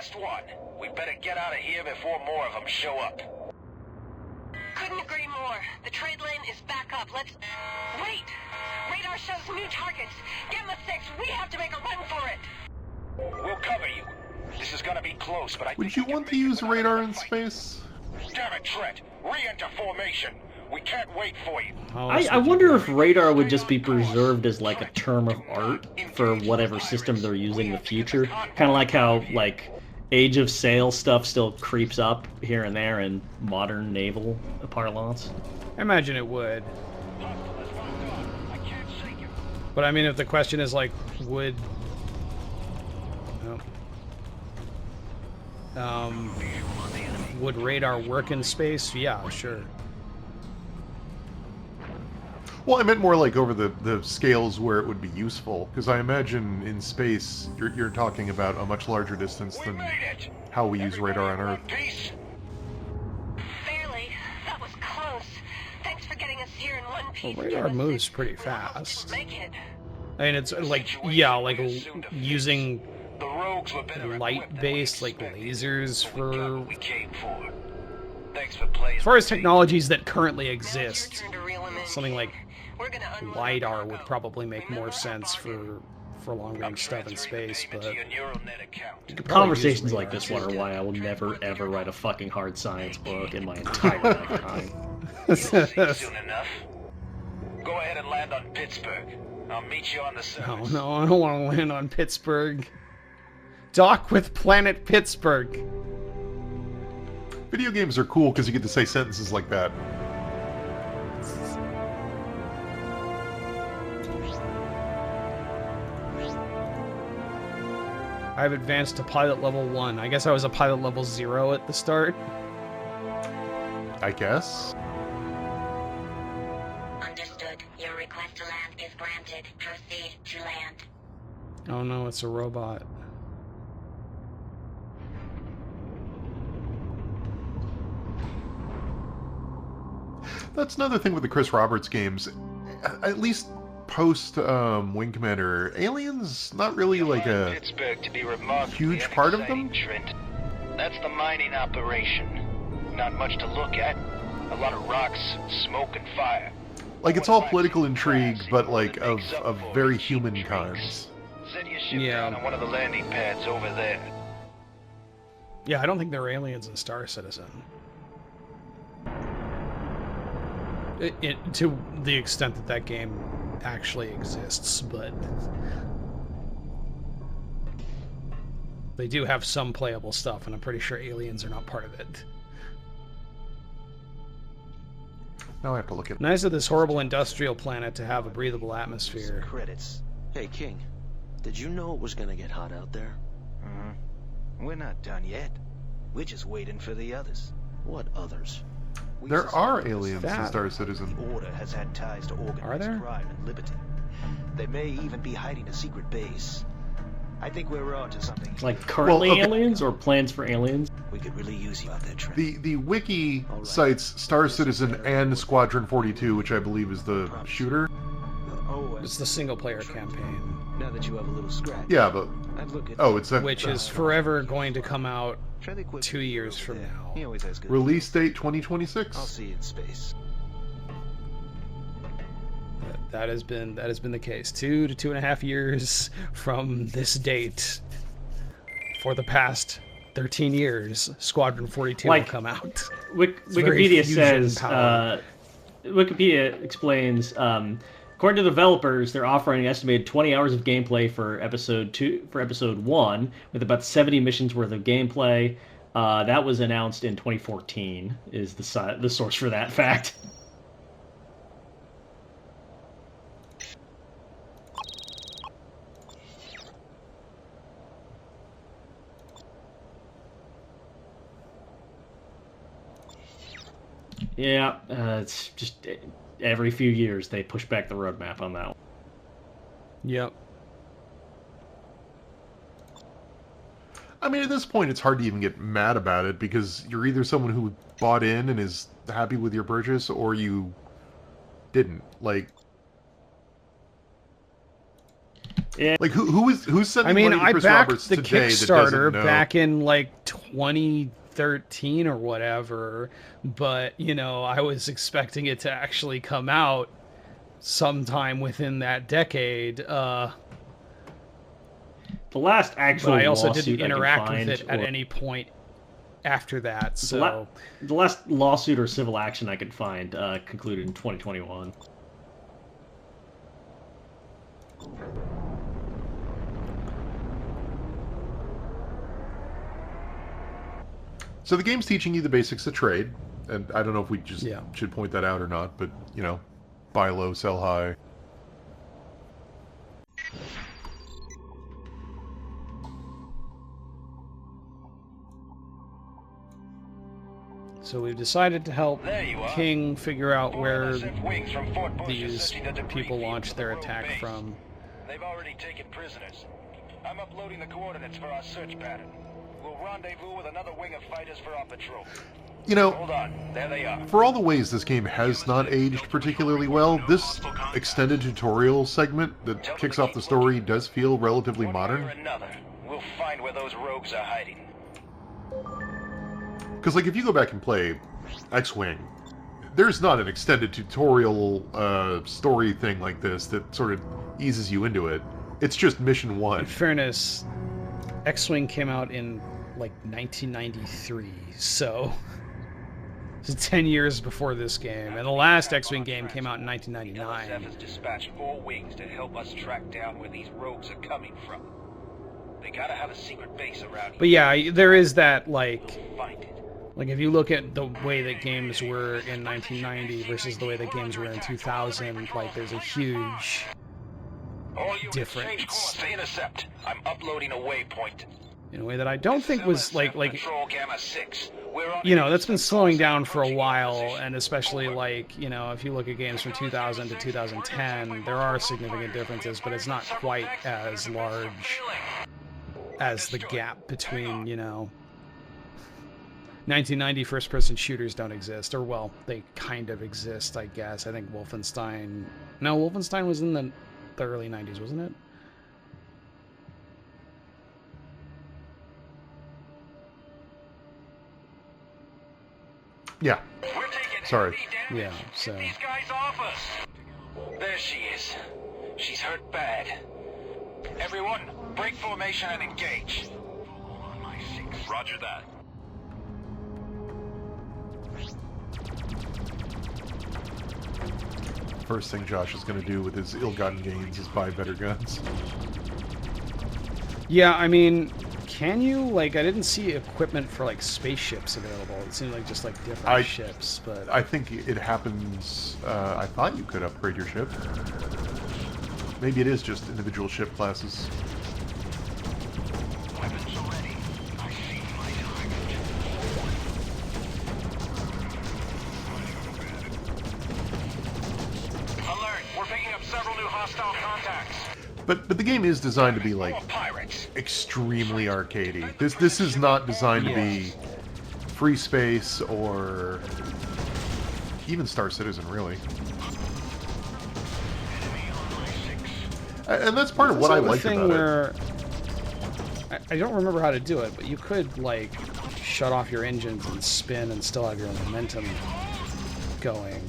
last one. We better get out of here before more of them show up. Couldn't agree more. The trade lane is back up. Let's... Wait! Radar shows new targets. Gamma 6, we have to make a run for it. We'll cover you. This is gonna be close, but I Would you want to use radar in space? Damn it, Trent! Re-enter formation! We can't wait for you. I wonder if radar would just be preserved as like a term of art for whatever system they're using in the future. Kind of like how, like, Age of Sail stuff still creeps up here and there in modern naval parlance. I imagine it would. But I mean, if the question is like, would... would radar work in space? Yeah, sure. Well, I meant more like over the scales where it would be useful, because I imagine in space you're talking about a much larger distance than how we use radar on Earth. Barely. That was close. Thanks for getting us here in one piece. Well, radar moves pretty fast. Make it. I mean, it's like, yeah, like using light-based, like, lasers for... As far as technologies that currently exist, something like LiDAR would probably make more sense for long-range stuff in space, but... Conversations like this one are why I will never, ever write a fucking hard science book in my entire lifetime. Soon enough. Go ahead and land on Pittsburgh. I'll meet you on the surface. Oh no, I don't want to land on Pittsburgh. Dock with planet Pittsburgh. Video games are cool because you get to say sentences like that. I've advanced to pilot level 1. I guess I was a pilot level 0 at the start. I guess. Understood. Your request to land is granted. Proceed to land. Oh no, it's a robot. That's another thing with the Chris Roberts games. At least post Wing Commander, aliens not really like a huge part of them. Trent. That's the mining operation. Not much to look at. A lot of rocks, smoke, and fire. Like, it's all political intrigue, but like of very human kinds. Set your ship down on one of the landing pads over there. Yeah, I don't think there are aliens in Star Citizen. To the extent that that game actually exists, but they do have some playable stuff, and I'm pretty sure aliens are not part of it. Now I have to look at. Nice of this horrible industrial planet to have a breathable atmosphere. Credits. Hey, King, did you know it was gonna get hot out there? We're not done yet. We're just waiting for the others. What others? There are aliens in Star Citizen. The Order has had ties to organized crime and liberty. They may even be hiding a secret base. I think we're on to something. Like currently aliens or plans for aliens? We could really use you out there, Trent. The wiki cites Star Citizen and Squadron 42, which I believe is the shooter. It's the single-player campaign. Now that you have a little scratch. Yeah, but it's a, which is forever going to come out 2 years from now. He always has good release date 2026. I'll see you in space. That has been the case. 2 to 2.5 years from this date. For the past 13 years, Squadron 42 will come out. Wikipedia says. Wikipedia explains. According to the developers, they're offering an estimated 20 hours of gameplay for episode 1, with about 70 missions worth of gameplay. That was announced in 2014. Is the source for that fact? Yeah, it's just every few years they push back the roadmap on that one. Yep. I mean, at this point, it's hard to even get mad about it, because you're either someone who bought in and is happy with your purchase, or you didn't. Like... Yeah. Like who's sending money to I Chris backed Roberts the today that Kickstarter doesn't know? back in like 2013 or whatever, but I was expecting it to actually come out sometime within that decade. The last actual but I also lawsuit didn't interact I with could it find, at any point after that. So the last lawsuit or civil action I could find concluded in 2021. So the game's teaching you the basics of trade, and I don't know if we just should point that out or not, but, buy low, sell high. So we've decided to help King figure out where these people launched their attack from. They've already taken prisoners. I'm uploading the coordinates for our search pattern. We'll rendezvous with another wing of fighters for our patrol. Hold on, there they are. For all the ways this game has not aged particularly well, this extended tutorial segment that kicks off the story does feel relatively modern. We'll find where those rogues are hiding. Because, if you go back and play X-Wing, there's not an extended tutorial story thing like this that sort of eases you into it. It's just mission one. In fairness, X-Wing came out in, 1993, so... It's 10 years before this game, and the last X-Wing game came out in 1999. LSF has dispatched 4 wings to help us track down where these rogues are coming from. They gotta have a secret base around here. But yeah, there is that, Find it. if you look at the way that games were in 1990 versus the way that games were in 2000, there's a huge difference. Stay intercept. I'm uploading a waypoint. In a way that I don't think was, Control Gamma 6. that's been slowing down for a while, and especially, if you look at games from 2000 to 2010, there are significant differences, but it's not quite as large as the gap between, 1990 first-person shooters don't exist, or, well, they kind of exist, I guess. I think Wolfenstein... No, Wolfenstein was in the early 90s, wasn't it? Yeah. Sorry. Yeah, so... These guys off us. There she is. She's hurt bad. Everyone, break formation and engage. Roger that. First thing Josh is going to do with his ill-gotten gains is buy better guns. Yeah, can you, I didn't see equipment for, spaceships available. It seemed like just, different ships, but... I think it happens... I thought you could upgrade your ship. Maybe it is just individual ship classes. Weapons ready. I see my target. Alert! We're picking up several new hostile contacts. But the game is designed to be, extremely arcadey. This is not designed to be Free Space or even Star Citizen, really. And that's part of what I like about it. I don't remember how to do it, but you could, shut off your engines and spin and still have your momentum going.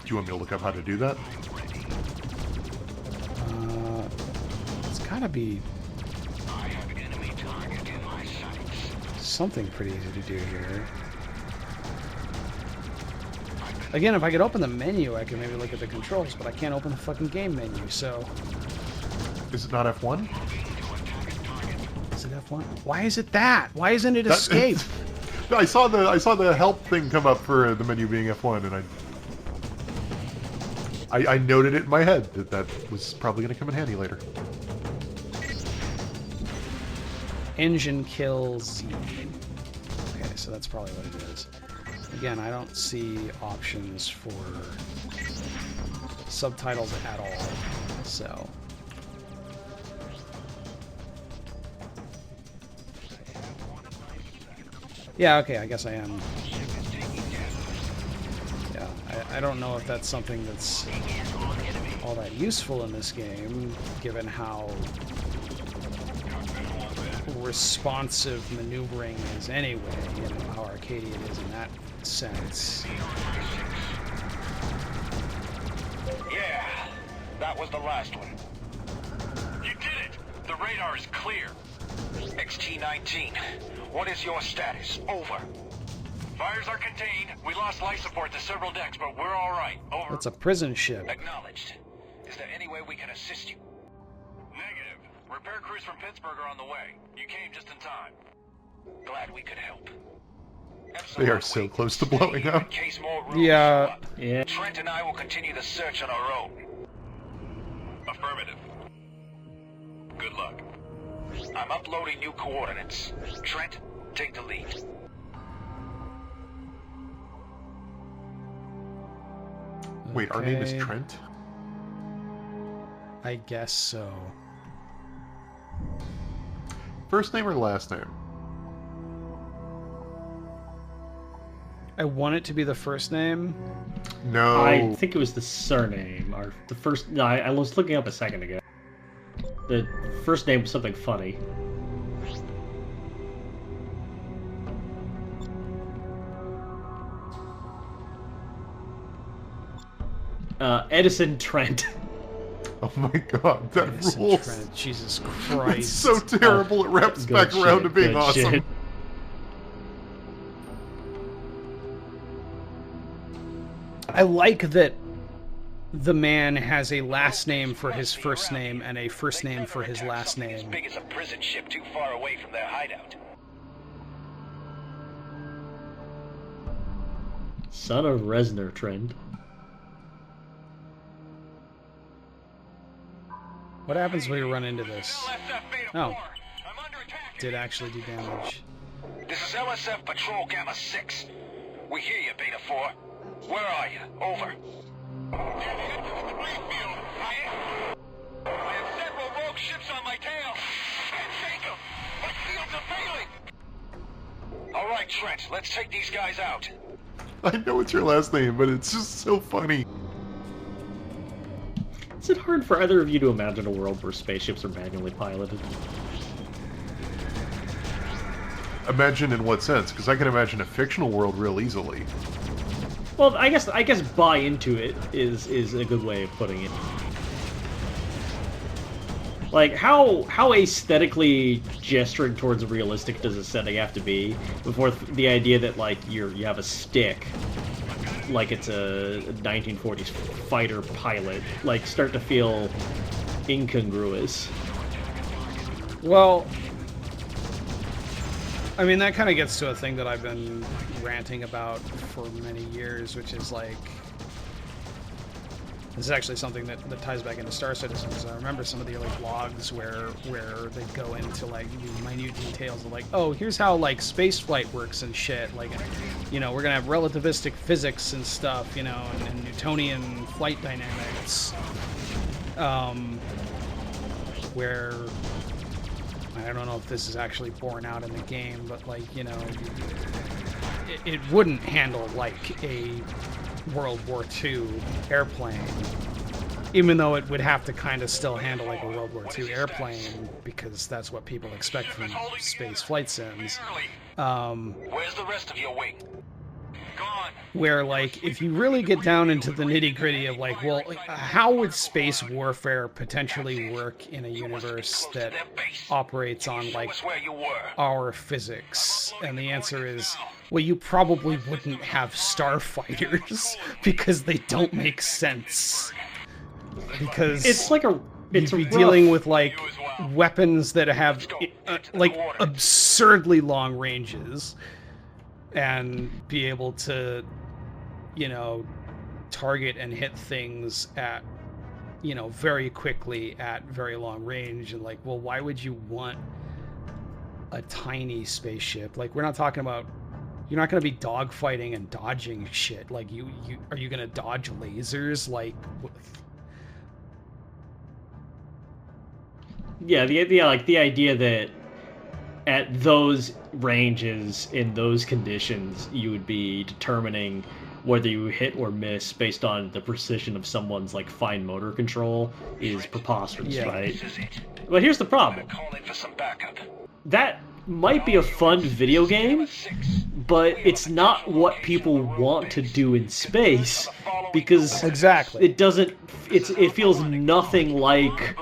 Do you want me to look up how to do that? It's gotta be something pretty easy to do here. Again, if I could open the menu, I could maybe look at the controls, but I can't open the fucking game menu, so... Is it not F1? Is it F1? Why is it that? Why isn't it escape? I saw the help thing come up for the menu being F1, and I noted it in my head that was probably going to come in handy later. Engine kill Z. Okay, so that's probably what it is. Again, I don't see options for subtitles at all, so... Yeah, okay, I guess I am. Yeah, I don't know if that's something that's all that useful in this game, given how responsive maneuvering is anyway, you know, how arcadey it is in that sense. Yeah, that was the last one. You did it! The radar is clear. XT-19, what is your status? Over. Fires are contained. We lost life support to several decks, but we're all right. Over. That's a prison ship. Acknowledged. Is there any way we can assist you? Negative. Repair crews from Pittsburgh are on the way. You came just in time. Glad we could help. They are so close to blowing up. Yeah. Yeah. Trent and I will continue the search on our own. Affirmative. Good luck. I'm uploading new coordinates. Trent, take the lead. Wait, our name is Okay. Trent? I guess so. First name or last name? I want it to be the first name. No. I think it was the surname, or the first. No, I was looking up a second ago. The first name was something funny. Edison Trent. Oh my god, that Edison rules. Trent, Jesus Christ. It's so terrible, it wraps Good back around shit, to being good awesome. shit. I like that the man has a last name for his first name and a first name for his last Something as name. big as a prison ship too far away from their hideout. Son of Resner Trent. What happens when you run into this? LSF Beta Oh. 4. I'm under attack. Did actually do damage. This is LSF Patrol Gamma 6. We hear you, Beta 4. Where are you? Over. I have several rogue ships on my tail. Can't take them. My shields are failing. All right, Trent. Let's take these guys out. I know it's your last name, but it's just so funny. Is it hard for either of you to imagine a world where spaceships are manually piloted? Imagine in what sense? Because I can imagine a fictional world real easily. Well, I guess buy into it is a good way of putting it. Like, how aesthetically gesturing towards realistic does a setting have to be before the idea that, like, you have a stick, like it's a 1940s fighter pilot, like, start to feel incongruous? Well, I mean, that kind of gets to a thing that I've been ranting about for many years, which is like, this is actually something that ties back into Star Citizen, because I remember some of the early blogs where they go into like the minute details of like, oh, here's how like space flight works and shit, like, you know, we're gonna have relativistic physics and stuff, you know, and Newtonian flight dynamics, where I don't know if this is actually borne out in the game, but like, you know, it wouldn't handle like a World War II airplane, even though it would have to kind of still handle like a World War II airplane, because that's what people expect from space flight sims. Where's the rest of your wing? Gone. Where, like, if you really get down into the nitty-gritty of, like, well, how would space warfare potentially work in a universe that operates on, like, our physics? And the answer is, well, you probably wouldn't have starfighters, because they don't make sense. Because It's like a... It's you'd be rough. dealing with, like, weapons that have, like, absurdly long ranges, and be able to, you know, target and hit things at, you know, very quickly at very long range. And like, well, why would you want a tiny spaceship? Like, we're not talking about, you're not going to be dogfighting and dodging shit. Like, are you going to dodge lasers? Like, Yeah, the idea that at those ranges, in those conditions, you would be determining whether you hit or miss based on the precision of someone's like fine motor control is preposterous, right? But here's the problem. That might be a fun video game, but it's not what people want to do in space, because it doesn't. It feels nothing like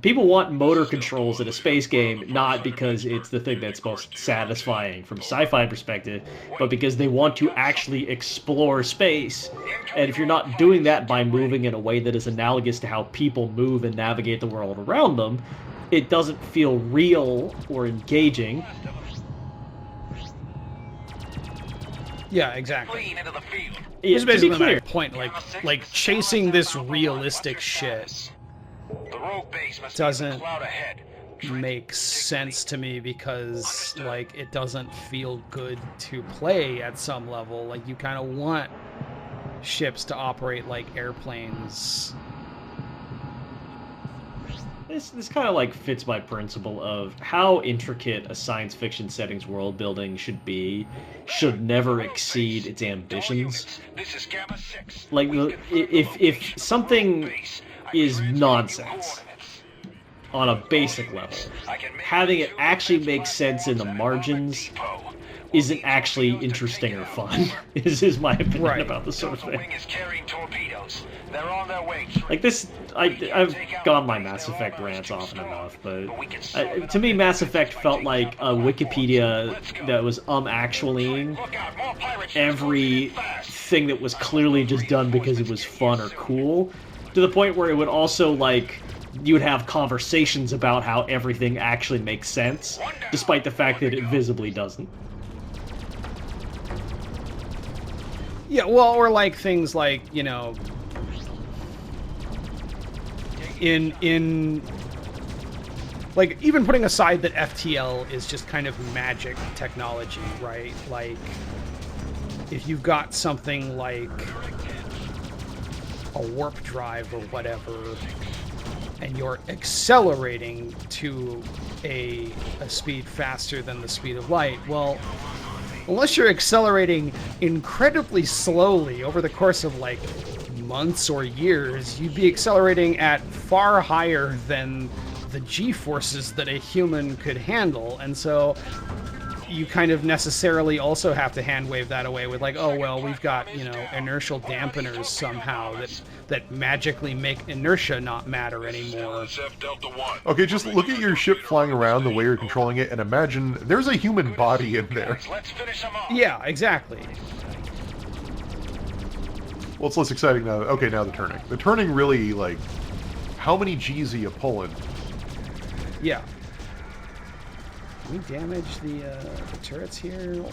people want motor controls in a space game, not because it's the thing that's most satisfying from a sci-fi perspective, but because they want to actually explore space. And if you're not doing that by moving in a way that is analogous to how people move and navigate the world around them, it doesn't feel real or engaging. Yeah, exactly. It's basically my point. Like chasing this realistic shit doesn't make sense to me, because like it doesn't feel good to play at some level. Like you kind of want ships to operate like airplanes. This kind of like fits my principle of how intricate a science fiction setting's world building should be, should never exceed its ambitions. Like, if something is nonsense on a basic level, having it actually make sense in the margins isn't actually interesting or fun. is my opinion about this sort of thing. Like this, I've gone my Mass Effect rants often enough, but to me, Mass Effect felt like a Wikipedia that was actuallying everything that was clearly just done because it was fun or cool, to the point where it would also like you would have conversations about how everything actually makes sense, despite the fact that it visibly doesn't. Yeah, well, or like things like, you know, in like, even putting aside that FTL is just kind of magic technology, right? Like, if you've got something like a warp drive or whatever, and you're accelerating to a speed faster than the speed of light, well, unless you're accelerating incredibly slowly over the course of like months or years, you'd be accelerating at far higher than the G-forces that a human could handle. And so you kind of necessarily also have to hand wave that away with like, oh, well, we've got, you know, inertial dampeners somehow that magically make inertia not matter anymore. Okay, just look at your ship flying around the way you're controlling it and imagine there's a human body in there. Yeah, exactly. Well, it's less exciting now. Okay, now the turning. The turning really, like, how many G's are you pulling? Yeah. Can we damage the turrets here? Or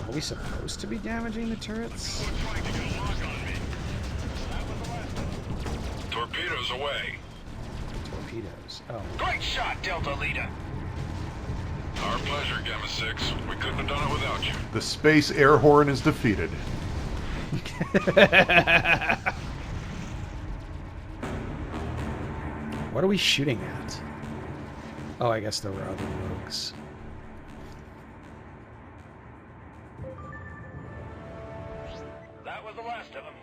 are we supposed to be damaging the turrets? Torpedoes away. Torpedoes. Oh. Great shot, Delta Leader. Our pleasure, Gamma 6. We couldn't have done it without you. The space air horn is defeated. What are we shooting at? Oh, I guess there were other rogues. That was the last of them.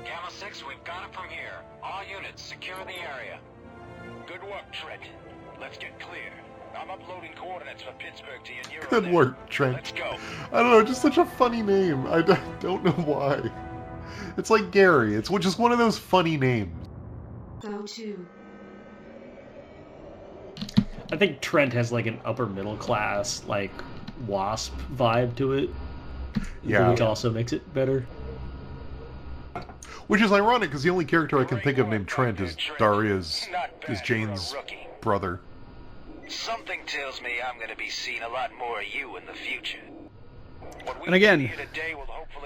Gamma 6, we've got it from here. All units, secure the area. Good work, Trent. Let's get clear. I'm uploading coordinates for Pittsburgh to your neural. Good work, Trent. Let's go. I don't know, just such a funny name. I don't know why. It's like Gary. It's just one of those funny names. Go to. I think Trent has like an upper middle class, like Wasp vibe to it. Yeah. Which also makes it better. Which is ironic because the only character I can think of named Trent is Daria's, is Jane's brother. Something tells me I'm going to be seeing a lot more of you in the future. And again,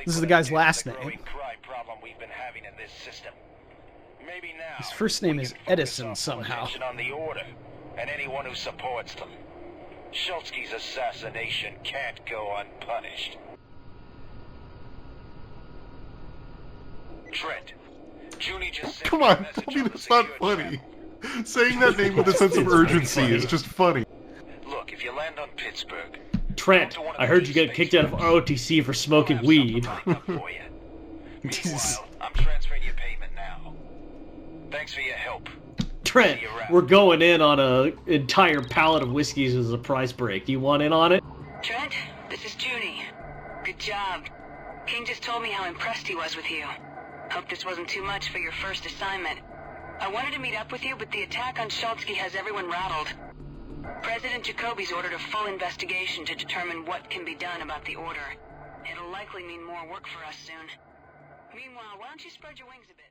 this is the guy's last name. His first name is Edison somehow. On the order, and anyone who supports them. Schultzky's assassination can't go unpunished. Trent, Junie just Come on, tell me that's not funny. Saying that name with a sense of urgency is just funny. Look, if you land on Pittsburgh, Trent, I heard you got kicked out of ROTC for smoking weed. Meanwhile, I'm transferring your payment now. Thanks for your help. Trent, we're going in on an entire pallet of whiskeys as a price break. You want in on it? Trent, this is Judy. Good job. King just told me how impressed he was with you. Hope this wasn't too much for your first assignment. I wanted to meet up with you, but the attack on Schultzky has everyone rattled. President Jacoby's ordered a full investigation to determine what can be done about the order. It'll likely mean more work for us soon. Meanwhile, why don't you spread your wings a bit?